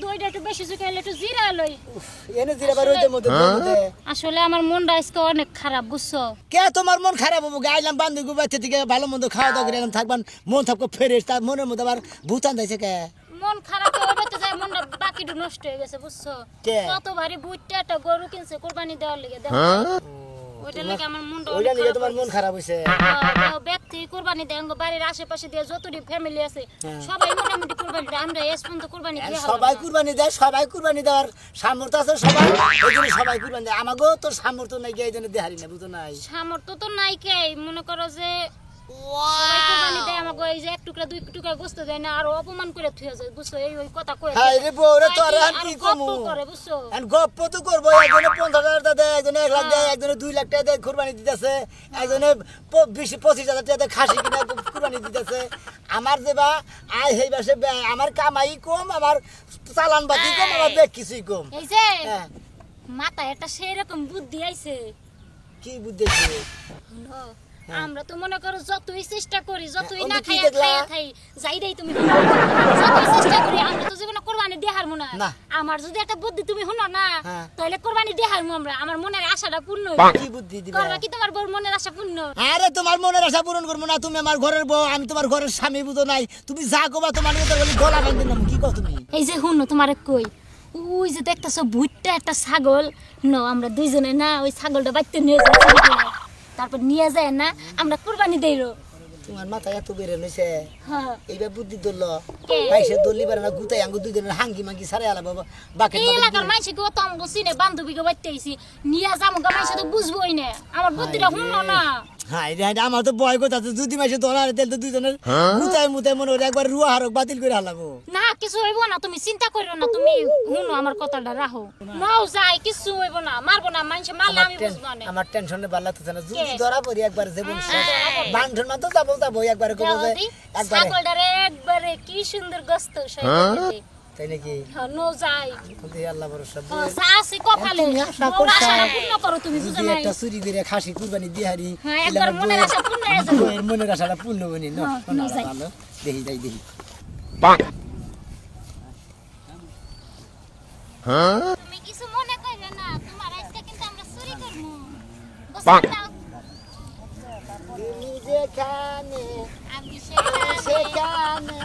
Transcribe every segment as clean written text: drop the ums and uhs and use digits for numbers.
দইটা একটু বেশি শুকাইলে একটু জিরা লই এনে জিরা বার হইতে মধ্যে আসলে আমার মনটা আজকে অনেক খারাপ বুঝছো কে তোমার মন খারাপ হবো গাইলাম বান্ধবী বাচ্চা থেকে ভালো মন্দ খাওয়া দাওয়া করে এলাম থাকবান মন থাকবো ফ্রেশ তার মনের মধ্যে আবার ভূতান দিয়েছে কে মন খারাপ হবে তো যায় মনটা বাকিটা নষ্ট হয়ে গেছে বুঝছো কত ভারী বুইটা একটা গরু কিনছে কুরবানি দেওয়ার লাগি দেখো ওইটা লাগি আমার মনটা ওইটা নিয়ে তোমার মন খারাপ হইছে ব্যক্তি কুরবানি দেয় আমাদের বাড়ির আশেপাশে দিয়ে যতটি ফ্যামিলি আছে সবাই মোটামুটি কুরবানি দেয় আমরা এস পর্যন্ত কুরবানি দিয়ে সবাই কুরবানি দেয় সবাই কুরবানি দেওয়ার সামর্থ্য আছে সবাই এইজন্য সবাই কুরবানি দেয় আমাগো তোর সামর্থ্য নাই কে এইজন্য দেহারি না বুঝো নাই সামর্থ্য তো নাই কে মনে করো যে সবাই কুরবানি দেয় আমাগো এই যে এক টুকরা দুই টুকরা গোশত দেয় না আর অপমান করে থুয়ে যায় বুঝছো এই ওই কথা কই হাই রে বউরে তোর আর কি কমু করে বুঝছো এন্ড গপ্প তো করব একজনে 50,000 টাকা দেয় একজনে 1 লাখ দেয় একজনে 2 লাখ টাকা দেয় কুরবানি দিতেছে একজনে 20-25,000 টাকা দেয় খাসি কিনা কুরবানি দিতেছে আমার দেবা আয় হেই বাসে আমার কামাই কম আমার চালান বাতি কম আমার বেক কিছুই কম এই যে মাথা এটা সেই রকম বুদ্ধি আইছে কি বুদ্ধি আছে আমরা তো মনে করো যতই চেষ্টা করি যতই না খাই খাই যাই দেই তুমি যতই চেষ্টা করি আমরা তো জীবনে কুরবানি দেহার মনে আমার যদি একটা বুদ্ধি তুমি শুনো না তাহলে কুরবানি দেহার আমরা আমার মনের আশাটা পূর্ণ হবে কি বুদ্ধি দিবা করবা কি তোমার বউর মনের আশা পূর্ণ আরে তোমার মনের আশা পূরণ করব না তুমি আমার ঘরের বউ আমি তোমার ঘরের স্বামী বুঝো নাই তুমি যা কবা তোমার মতো বলি গলা বাঁধি না কি কও তুমি এই যে শুনো তোমারে কই ওই যে দেখতাছো ভুট্টা একটা ছাগল ন আমরা দুইজনে না ওই ছাগলটা বাইতে নিয়ে যাই তারপর নিয়ে যায় না আমরা কুরবানি দেইরো তোমার মাথা এত বেরে নইছে হ্যাঁ এইবার বুদ্ধি দলল পয়সা দলি পারে না গুতাই আঙ্গু দুই দিনের হাঙ্গি মাঙ্গি সারে আলা বাবা বাকি এই এলাকার মাইছে কি তো আমগো সিনে বান্ধবীকে বাইতে আইছি নিয়ে যামু গা মাইছে তো বুঝবোই না আমার বুদ্ধিটা শুনো না হাই রে আমার তো ভয় করতে যদি মাসে ধরা তেল তো দুইজনের গুতাই মুতাই মনে হরে একবার রুয়া হারক বাতিল করে হালাবো না কিছু হইব না তুমি চিন্তা করিও না তুমি শুনো আমার কথাটা রাখো নাও যাই কিছু হইব না মারবো না মাইছে মারলে আমি বুঝবো না আমার টেনশনে ভালো লাগতেছে না যদি ধরা পড়ি একবার জীবন বান্ধন মা তো যাবো একবার কইবো যে একবার ছাগলটারে একবারে কি সুন্দর গোশত সইতে তাই নাকি নো যাই খুদি আল্লাহ ভরসা সাসি কপালে আশা পূর্ণ করো তুমি বুঝো না একটা চুরি করে খাসি কুরবানি দিহারি একবার মনের আশা পূর্ণ হয়ে যাবে মনের আশাটা পূর্ণ হয়নি না ভালো দেখি যাই দেখি তুমি কিছু মনে কইবে না তোমার আজকে কিন্তু আমরা চুরি করব গোসল দাও তুমি যেখানে আমি সেখানে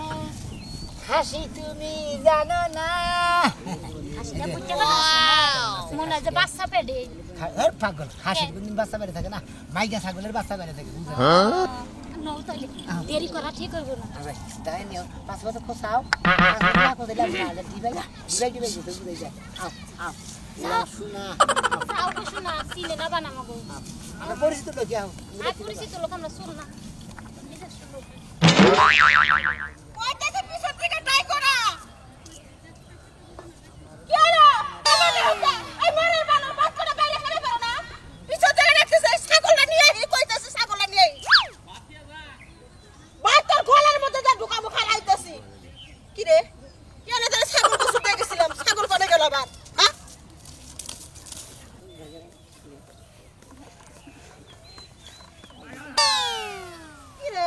হাসি তুমি জানো না হাসিটা বুঝতে পারছো মনে হয় যে বাচ্চা পেটে পাগল হাসি কোনদিন বাচ্চা বেড়ে থাকে না মাইকা ছাগলের বাচ্চা বেড়ে থাকে নও তাইলে দেরি করা ঠিক হইব না তাই নিও 5 বছর খোসাও না দিলে না দিবাই বুঝাই যায় আও শোনা যাও তো শোনা সিলে না বানাবো আমরা পরিচিত লোক যাও আর পরিচিত লোক আমরা শুন না ওইটাতে পিছন থেকে ট্রাই করা কি হলো এই মরে বানো বাচ্চাটা বাইরে ফেলে পারো না পিছন থেকে দেখতেছে ছাগলটা নিয়ে কইতাছে ছাগলটা নিয়ে ভাই তোর গলার মধ্যে যা ঢুকা মুখা রাইতাছি কি রে কেন তোর ছাগল তো ছুটে গেছিলাম ছাগল কোনে গেল আবার হ্যাঁ কি রে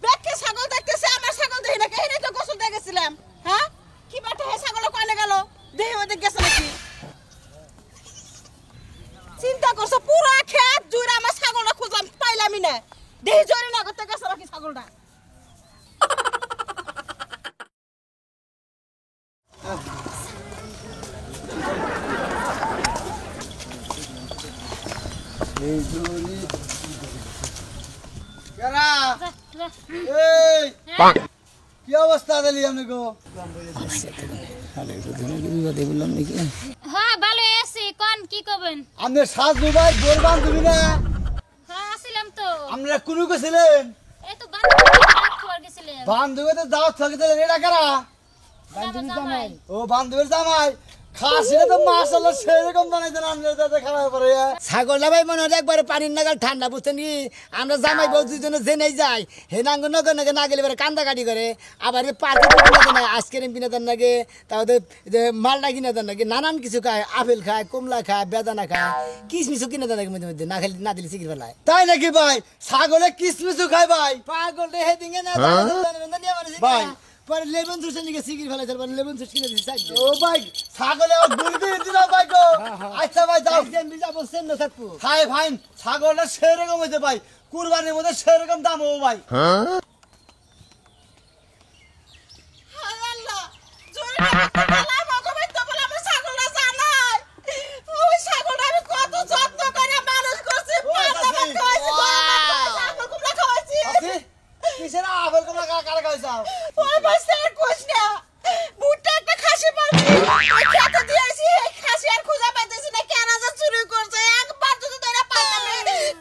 ব্যাকে ছাগল দেখতেছে আমার ছাগল দেই না কেন তো গোসল দিয়ে গেছিলাম হ্যাঁ কি বাটা হে ছাগল কোনে গেল দেই ওতে গেছে নাকি চিন্তা করছো পুরো খেত জুড়ে আমার ছাগলটা খুঁজলাম পাইলামই না দেই জরি না করতে গেছে নাকি ছাগলটা এই জোরি কেরা এই কি অবস্থা দিলি আপনি গো আরে তো তুমি কি বিবাদে বললাম নাকি হ্যাঁ ভালো আছি কোন কি করবেন আপনি সাজ ভাই বলবান তুমি না হ্যাঁ আসিলাম তো আমরা কোন গেছিলেন এই তো বান্ধবী খাবার গেছিলাম বান্ধবী তো দাওয়াত থাকতে এটা কারা বান্ধবী জামাই ও বান্ধবীর জামাই খাসিটা তো মাশাআল্লাহ সেরকম বানাইতেন আমরা দাদা খাওয়া পরে ছাগলটা ভাই মনে হয় একবারে পানির নাগাল ঠান্ডা বুঝছেন কি আমরা জামাই বউ দুজনে জেনেই যাই হে নাঙ্গ নগর নাগে না গেলে কান্দা কাটি করে আবার পার্কে কিনে দেন আইসক্রিম কিনে দেন নাকি তাহলে মালটা কিনে দেন নাকি নানান কিছু খায় আপেল খায় কমলা খায় বেদানা খায় কিশমিশও কিনে দেন নাকি মধ্যে মধ্যে না খেলে না দিলে সিকির ফেলায় তাই নাকি ভাই ছাগলে কিশমিশও খায় ভাই পাগল হে দিঙে না ভাই পরে লেবন জুস নিয়ে সিগির ফেলাইছে পরে লেবন জুস কিনে দিছি চাই ও ভাই ছাগলে গুলবি দিনা ভাই গো আচ্ছা ভাই যাও দেন বিজা বলছেন না থাকবো হাই ভাই ছাগলটা সেরকম হইছে ভাই কুরবানির মধ্যে সেরকম দাম ও ভাই হায় আল্লাহ জোরে বলা ভগবান তো বলে আমার ছাগলটা জানাই ওই ছাগলটা আমি কত যত্ন করে মানুষ করছি পাতা ভাত খাওয়াইছি ছাগল কুমড়া খাওয়াইছি আছে কিসের আবার কোন কারা খাইছাও ওই বসে কোশ না বুটটা একটা খাসি মারছি খেতে দিয়েছি এই খাসি আর খুঁজে পাইতেছি না কেন যা চুরি করছে একবার যদি ধরে পাইতাম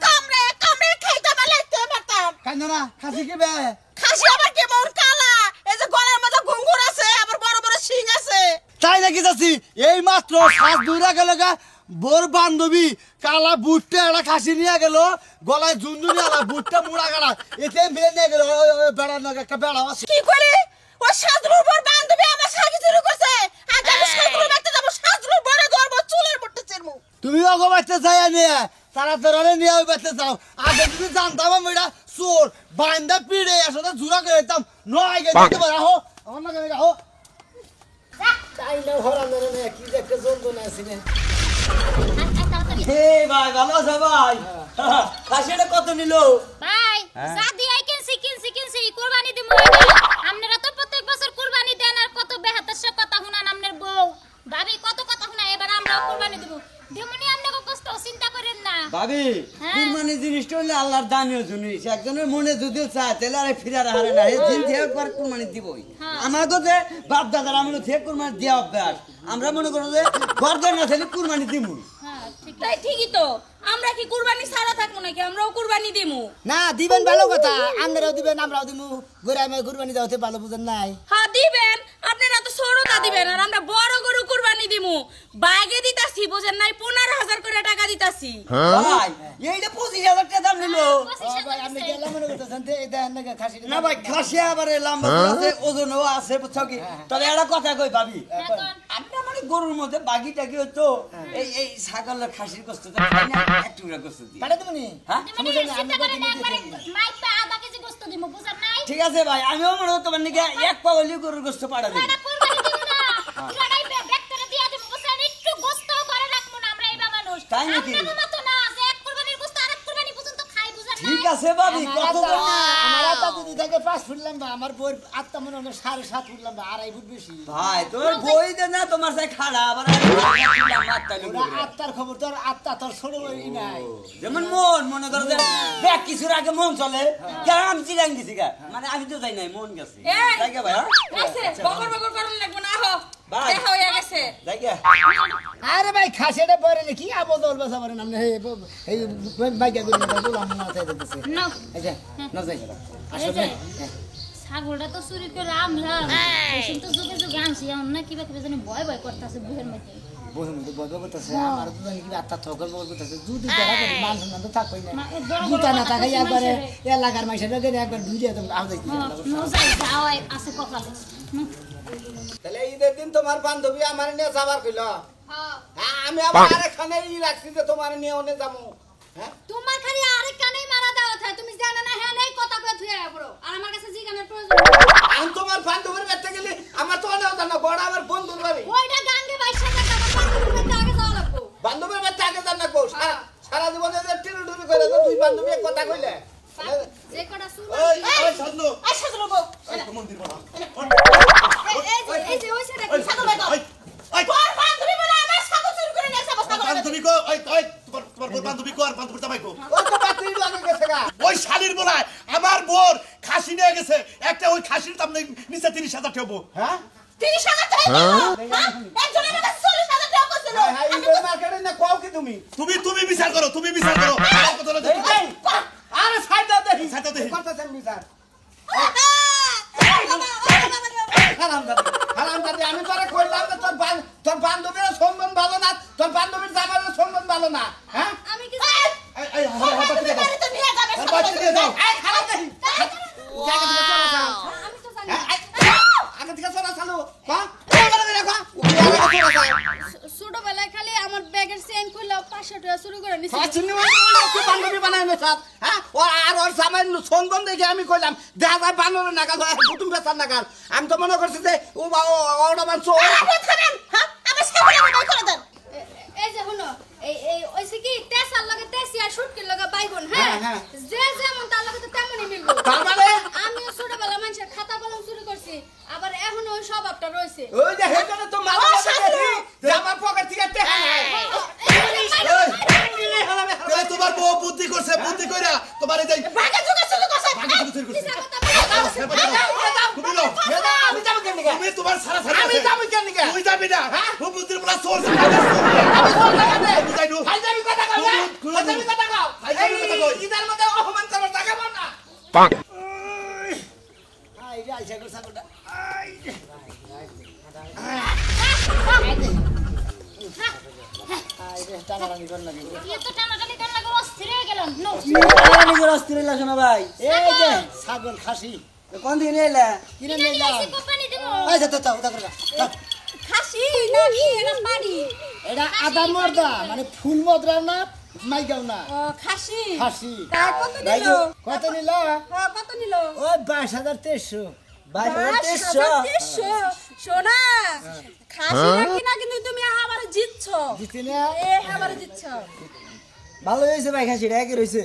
কামড়ে কামড়ে খাইতে আমার লাগতে পারতাম কান্দ না খাসি কি বে খাসি আবার কেমন কালা এই যে গলার মধ্যে ঘুঙ্গুর আছে আবার বড় বড় শিং আছে তাই নাকি যাচ্ছি এই মাত্র 7 টাকা লাগা বোর বান্ধবী কালা বুটটা একটা খাসি নিয়ে গেল গলায় ঝুনঝুনি আলা বুটটা মুড়া গাড়া এতে মিলে নিয়ে গেল বেড়া নাকি একটা বেড়া আছে কি করে ও সাজরুর বর বান্ধবী আমার সাকি চুরি করছে আজ আমি সাজরুর বাড়িতে যাবো সাজরুর বরে ধরবো চুলের পড়তে চেরমু তুমি ওগো বাচ্চা চাই নিয়ে তারা তোরে নিয়ে ওই বাচ্চা যাও আগে তুমি জানতাম আমি এটা চোর বান্দা পিড়ে আসলে জুরা করে দিতাম নয় গে দিতে পারো আহো আমার না কেন আহো তাইলে হরান না কি যে একটা যন্ত্রণা আছে না হে ভাই ভালো আছে ভাই খাসিটা কত নিল ভাই সাদি আই কিনছি কুরবানি দিমু আপনারা তো প্রত্যেক বছর কুরবানি দেন আর কত বেহাতার কথা শুনান আপনার বউ ভাবি কত কথা শুনায় এবার আমরাও কুরবানি দেব দেমনি আপনাকে কষ্ট চিন্তা করেন না ভাবি হ্যাঁ। কুরবানি জিনিসটা হলে আল্লাহর দানীয় জিনিস একজনের মনে যদিও চায় তাহলে আর ফিরার হারে না এই দিন থেকে একবার কুরবানি দিবই হ্যাঁ। আমার তো যে বাপ দাদার আমলে থেকে কুরবানি দেওয়া অভ্যাস আমরা মনে করো যে বরদর না থাকলে কুরবানি দিমু হ্যাঁ ঠিক তাই ঠিকই তো আমরা কি কুরবানি ছাড়া থাকবো নাকি আমরাও কুরবানি দিমু না দিবেন ভালো কথা আমরাও দিবেন আমরাও দিমু গোরামে কুরবানি দাওতে ভালো বুঝেন নাই হ্যাঁ দিবেন আপনারা তো ছোটটা দিবেন আর আমরা বড় গরু কুরবানি দিমু বাইকে দিতাছি বুঝেন নাই 15,000 করে টাকা দিতাছি ভাই এইটা 25,000 টাকা দাম নিল ভাই আপনি গেলাম মনে করতেছেন তে এই দেখেন না খাসি না ভাই খাসি আবার লম্বা আছে ওজনও আছে বুঝছো কি তবে একটা কথা কই ভাবি আমরা মানে গরুর মধ্যে বাগি টাকি হতো এই ছাগলের খাসির কষ্ট তো খাই না একটু কষ্ট দিই পাড়ে দেবনি হ্যাঁ দেমনি চিন্তা করেন না একবারে মাইপা আধা কেজি গোশত দিমু বুঝেন নাই ঠিক আছে ভাই আমিও মনে হতো তোমার নাকি এক পাগলি গরুর গোস্ত পাড়া দিই এটা কুরবানি দিমু না পুরাটাই ব্যাগ করে দিয়া দিমু বুঝেন একটু গোশত করে রাখমু না আমরা এইবা মানুষ তাই নাকি? আপনাদের মতো না যে এক কুরবানির গোশত আরেক কুরবানি পর্যন্ত খাই বুঝেন নাই ঠিক আছে ভাবি কত আমার আত্মা যদি থাকে 5 ফুট লম্বা আমার বই আত্মা মনে হয় 7.5 ফুট লম্বা 2.5 ফুট বেশি ভাই তোমার বই দে না তোমার সাথে খাড়া আবার আত্মার খবর তোর আত্মা তোর ছোট বই নাই যেমন মন মনে করো যে ব্যাগ কিছুর আগে মন চলে কেন আমি চিরাং গেছি গা মানে আমি তো যাই নাই মন গেছে এই! যাই গে ভাই হ্যাঁ? আছে বকর বকর করার লাগবে না হো ভাই। দেখা হয়ে গেছে যাই গে আরে ভাই খাসিটা পরে কি আবল দল বাসা পারেন আপনি এই বাইকা গুলো বললাম না তাই দিতেছে না আচ্ছা না যাই এই আসলে যে, ছাগলটা তো চুরি করে আমলাম ওষুধ তো যুগে যুগে আনছি এখন না কিবা কিবা জানি ভয় ভয় করতেছে বুহের মধ্যে বই মধ্যে বই করতেছে আমার তো জানি কি আত্মা থকর বই করতেছে যদি তারা করে মান সম্মান তো থাকই না না, এই বড় বড় গুতা না কথা থাকাই বলছে একবারে মানুষেরে। এলাকার মাইসের লোকের একবার ভিডিও তো আও দেখি নো যাই যাওয়াই আছে কপালে তাহলে ঈদের দিন তোমার বান্ধবী আমার নিয়ে যাবার কইল আমি আবার আরেকখানে রাখছি যে তোমার নিয়ে ওনে যাবো হ্যাঁ তোমার খালি আরেক কানেই মারা দাও থাকে তুমি জানো না হ্যাঁ নেই কথা কয়ে থুয়ে পড়ো আর আমার কাছে জিগানের প্রয়োজন আমি তোমার বান্ধবীর বাড়িতে গেলে আমার তো অনেক জানা বড় আমার বন্ধুর বাড়ি ওইটা গাঙ্গে বাইশা টাকা আমার আগে যাওয়া লাগবো বান্ধবীর বাড়িতে আগে জানা কো সারা জীবনে যে টিরু টিরু করে তো দুই বান্ধবী এক কথা কইলে যে কটা শুন ওই ওই সাধু এই সাজরুর বউ মন্দির বাবা এই যে ওই সেটা কি ছাগল ভাই তোর বান্ধবী বলে আমার ছাগল চুরি করে নিয়ে যাবো ছাগল বান্ধবী কো ওই ওই তোমার বান্ধবী কো আর বান্ধবী জামাই কো ওই তো বাতিল লাগে গেছে গা ওই শালির বলায় আমার বোর খাসি নিয়ে গেছে একটা ওই খাসির দাম নিচে 30,000 টাকা হ্যাঁ 30,000 টাকা একজনের কাছে 40,000 টাকা কইছিল হাই হাই ঈদের মার্কেটে না কও কি তুমি তুমি বিচার করো আমার কথা হলো যে এই আরে সাইড দাও দেখি সাইড দাও দেখি। কথা তুমি স্যার হারামজাদি আমি তোরে কইলাম যে তোর বান্ধবীর সম্মান ভালো না তোর বান্ধবীর জামাইয়ের সম্মান ভালো না হ্যাঁ আমি কি এই এই হাত দিয়ে দাও তো নিয়ে যাবে আর বাচ্চা দিয়ে দাও এই খারাপ দেখি জায়গা থেকে চলে যাও আমি তো জানি আগে থেকে চলে চালু হ্যাঁ ছোটবেলায় খালি আমার ব্যাগের চেইন খুললে 500 টাকা শুরু করে নিছি বান্ধবী বানায় না সাথ হ্যাঁ ও আর ওর সামান্য সন্ধান দেখে আমি কইলাম দেখা যায় বানরের নাগাল হয় কুটুম বেচার নাগাল আমি তো মনে করছি যে ওটা মানছো আপনি থামেন হ্যাঁ আমার ছাগল আমার করে দেন এই যে হলো এই ওইসে কি তেসার লাগে তেসি আর শুটকির লাগে বাইগুন হ্যাঁ হ্যাঁ। যে যেমন তার লাগে তো তেমনই মিলবো তার মানে আমিও ছোটবেলা মানুষের খাতা কলম চুরি করছি আবার এখনো ওই স্বভাবটা রয়েছে ওই যে হেটারে তো মাথা যে আমার পকেট থেকে টেকা নাই তাহলে তোমার বউ বুদ্ধি করছে বুদ্ধি কইরা তোমার এই যে ভাগে জুগে শুরু করছে ভাগে চুরি করছে তুমি লও আমি যাবো কেন তুমি তোমার সারা সারা আমি যাবো কেন তুই যাবি না ও বুদ্ধির বলা সোর্স আমি কোন জায়গাতে তুমি যাই নু ফাইজামি কথা কও ফাইজামি কথা কও ফাইজামি কথা কও। ইদার মধ্যে অপমান করবার টাকা পাও না আই রে আইসা গো ছাগলটা আই রে টানাটানি কর লাগে এ তো টানাটানি কান লাগে অস্থির হয়ে গেলাম নো নিজের অস্থির হইলা শোনা ভাই এই যে ছাগল খাসি কোন দিন এলা কিনে কিনে নিলাম নিয়ে কোম্পানি দিমু এই যে তো ওটা করে খাসি না কি এরা পানি এটা আদা মর্দা মানে ফুল মদরা না মাইগাও না ও খাসি খাসি তাই কত ভাই নিল কত নিলা হ্যাঁ কত নিল ও 22,300 22,300 সোনা খাসি নাকি না কিন্তু তুমি আমারে জিতছ দিতে না এ আমারে জিতছ ভালো হইছে ভাই খাসিটা একে রইছে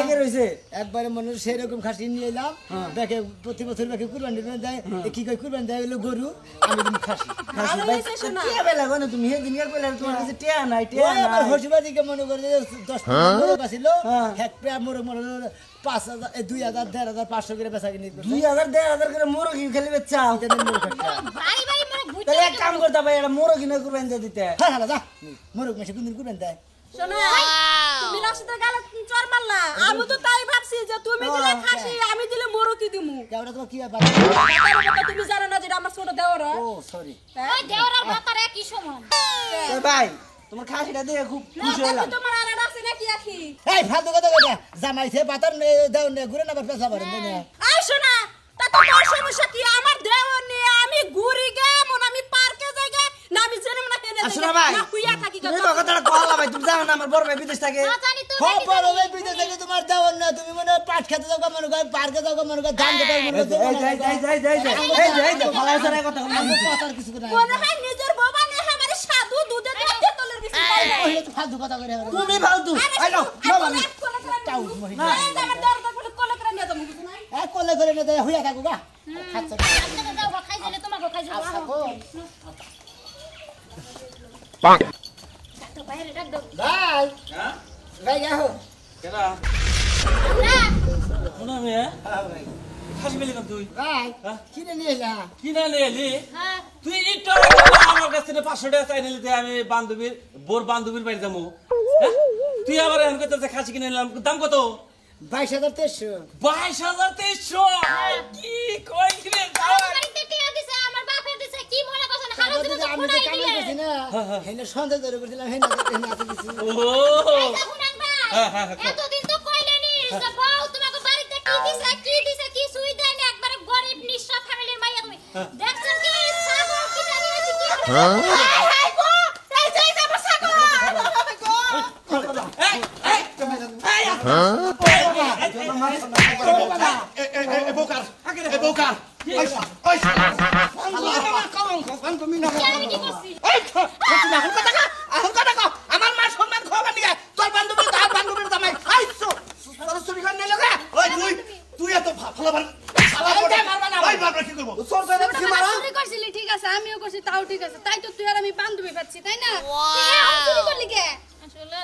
একে রইছে একবারে মনে হয় সেরকম খাসি নিয়ে এলাম দেখে প্রতি বছর দেখে কুরবানি দেয় কি কই কুরবানি দেয় হলো গরু আমি দিন খাসি ভালো হইছে সোনা টিয়া বেলা গনে তুমি হে দিনকার কইলা তোমার কাছে টিয়া নাই টিয়া ওই আমার নাই হসিবাদিকে মনে করে 10 মোরগ আছিল এক পেয়া মোরগ 5,000 2,000 1,500 করে বেচা কিনি 2000 1500 করে মোরগ খেলে বেচা ভাই ভাই মোর বুঝ তাহলে এক কাম করতে ভাই এটা মোরগ কিনে কুরবানি দিয়ে দিতে হ্যাঁ হ্যাঁ যা মোরগ মেশে কোনদিন কুরবানি দেয় সোনা তুমি রাশিদের গালে চড় মারলা আমি তো তাই ভাবছি যে তুমি দিলে খাসি আমি দিলে মোরকি দিমু কেওড়া তো কি ব্যাপার তার কথা তুমি জানো না যে এটা আমার ছোট দেওর ও সরি ওই দেওরার বাতারে কি সমান এ ভাই তোমার খাসিটা দেখে খুব খুশি হলাম তোমার আর আছে নাকি আখি এই ফালতু কথা কইটা জামাইছে পাতার দাও নে ঘুরে না পেছা পারেন না আই সোনা তা তো তোর সমস্যা কি আমার দেওর নিয়ে আমি ঘুরি গে মন আমি পার্কে যাই গে না আমি জেনে না কেন আসলে ভাই না কুইয়া থাকি তুমি তো কথাটা কইলা ভাই তুমি জানো না আমার বড় ভাই বিদেশ থাকে না জানি তো হ্যাঁ বড় ভাই বিদেশ থেকে তোমার দাও না তুমি মনে হয় পাট খেতে যাও মনে হয় পার্কে যাও মনে হয় ধান খেতে মনে হয় এই ফালাই সারা কথা কথার কিছু না মনে হয় নিজের বাবা নে আমার সাধু দুধে দুধে তোলের বেশি পাই না ওই তো ফালতু কথা কইরা তুমি ফালতু এই নাও বাবা টাউট মহিলা আমার দরকার পড়লে কোলে করে নিয়ে যাবো কিছু নাই কোলে করে না দেয় হইয়া থাকো গা খাচ্ছা আপনাকে দাও খাই দিলে তোমাকে খাই যাবো থাকো তো বাইরে ডাক দাও ভাই ভাই যাও কেডা না শোনা মে খাসি মিলি কত তুই ভাই কিনে নিয়ে যা কি না এলি হ্যাঁ তুই ইটো আমার কাছে 500 টাকা চাই নিলি আমি বান্ধবীর বোর বান্ধবীর বাড়ি যাবো তুই আবার এখন কত খাসি কিনে নিলাম দাম কত 22,300 22,300 কি কই কিনে আমার বাড়িতে টিয়া দিছে আমার বাপে দিছে কি মনে করছেন হারা জীবন তো আমি তো পুরাই কামাই দিলে করছি না হেনে সন্দেহ ধরে করছিলাম হেনে আছে দিছি ও এই দেখুন ভাই এতদিন তো কইলেনি যে বউ তোমাকে বাড়িতে কি দিছে কি সুই দেন একবারে গরিব নিঃস্ব ফ্যামিলির মাইয়া তুমি দেখছেন কি ছাগল কি জানি আছে কি হাই গো এই যে আমার ছাগল এ বোকার এ বোকার ওই আমি কি করছি আমার মা সম্মান খাওয়াবার নিয়ে তোর বান্ধবী তার বান্ধবীর জামাই আইছো তোর চুরি করে নিয়ে লগা ওই তুই এত ফালাবার ওই বাবা কি করব তোর জানে কি মারা চুরি করছিলি ঠিক আছে আমিও করছি তাও ঠিক আছে তাই তো তুই আর আমি বান্ধবী পাচ্ছি তাই না তুই এখন চুরি করলি কে আসলে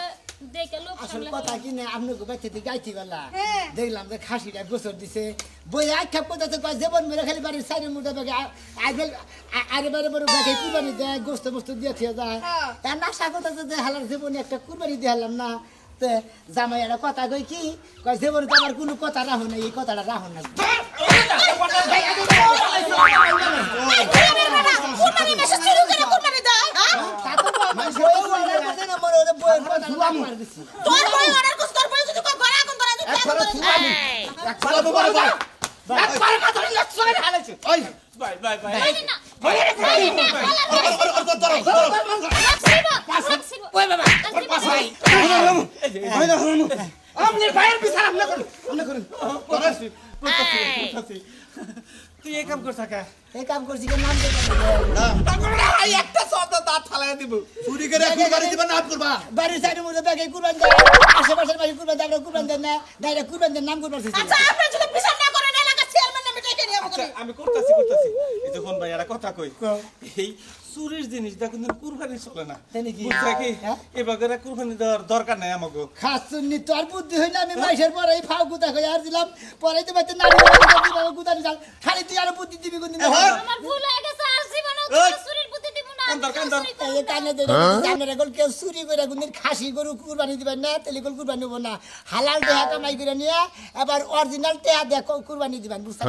দেখে লোক আসল সামলে কথা কি না আপনি বাইতে থেকে গাইতে গেলা হ্যাঁ। দেখলাম যে খাসিটা গোসর দিছে বই আখ্যাপ করতে কয় জীবন মেরে খালি বাড়ির সাইডে মুটা বেগে আরে বারে বারে বেগে কুরবানি দেয় গোস্ত মোস্ত দিয়ে থিয়ে যায় হ্যাঁ। তার নাশা কথা যে হালার জীবনে একটা কুরবানি দিয়ে হারলাম না তে জামাই একটা কথা কই কি কয় জীবনে তো আমার কোনো কথা রাখো না এই কথাটা রাখো না কুরবানি মেশে চুরি করে কুরবানি দেয় হ্যাঁ তা তো মানুষ ওই কথা করতে না মনে ওদের বইয়ের কথা মার দিছি তোর বই অর্ডার করছ তোর বই যদি কো ঘরে আগুন ধরে দিতে ফালা বাবা একবার কথা লক্ষ্য করে হালাইছে ওই বাই বাই বাই না ধরো রাখছিব ওই বাবা ভাই আপনার ভাইয়ের বিচার আপনি করুন করতাছি, করতাছি। তুই এই কাম করছ কা? এই কাম করছি কেন নাম দেবে একটা শব্দ দাঁত ফালাই দিব চুরি করে কুরবানি দিবা না করবা বাড়ির সাইডের মধ্যে ব্যাগে কুরবান দেয় আশেপাশের বাড়ি কুরবান দেয় আমরা কুরবান দেন না ডাইরেক্ট কুরবান দেন নাম কুরবান দিছি আচ্ছা আপনি যদি বিচার না করেন এলাকা চেয়ারম্যান নামে ডেকে নিয়ে আমাকে আচ্ছা, আমি করতাছি এই দেখুন ভাই একটা কথা কই এই চুরির জিনিস দেখুন কুরবানি চলে না তাই নাকি? বুঝছা কি হ্যাঁ? এবারে কুরবানি দেওয়ার দরকার নাই আমাকে খাস সুন্নি তোর বুদ্ধি হইলে আমি মাইশের পরে এই ফাও গুতা কই আর দিলাম পরে তো বাইতে নাড়ি বাবা গুতা দিলাম খালি তুই আর বুদ্ধি দিবি কোন দিন আমার ভুল হয়ে গেছে আর জীবনেও তোমার চুরির বুদ্ধি দিব না আমি কান্দর। চুরি করব এই কানে ধরে জানের গল কেউ চুরি করে কোন দিন খাসি গরু কুরবানি দিবেন না তেলি গল কুরবানি হবো না হালাল দেহা কামাই করে নিয়ে এবার অরিজিনাল টেহা দেখো কুরবানি দিবেন বুঝছেন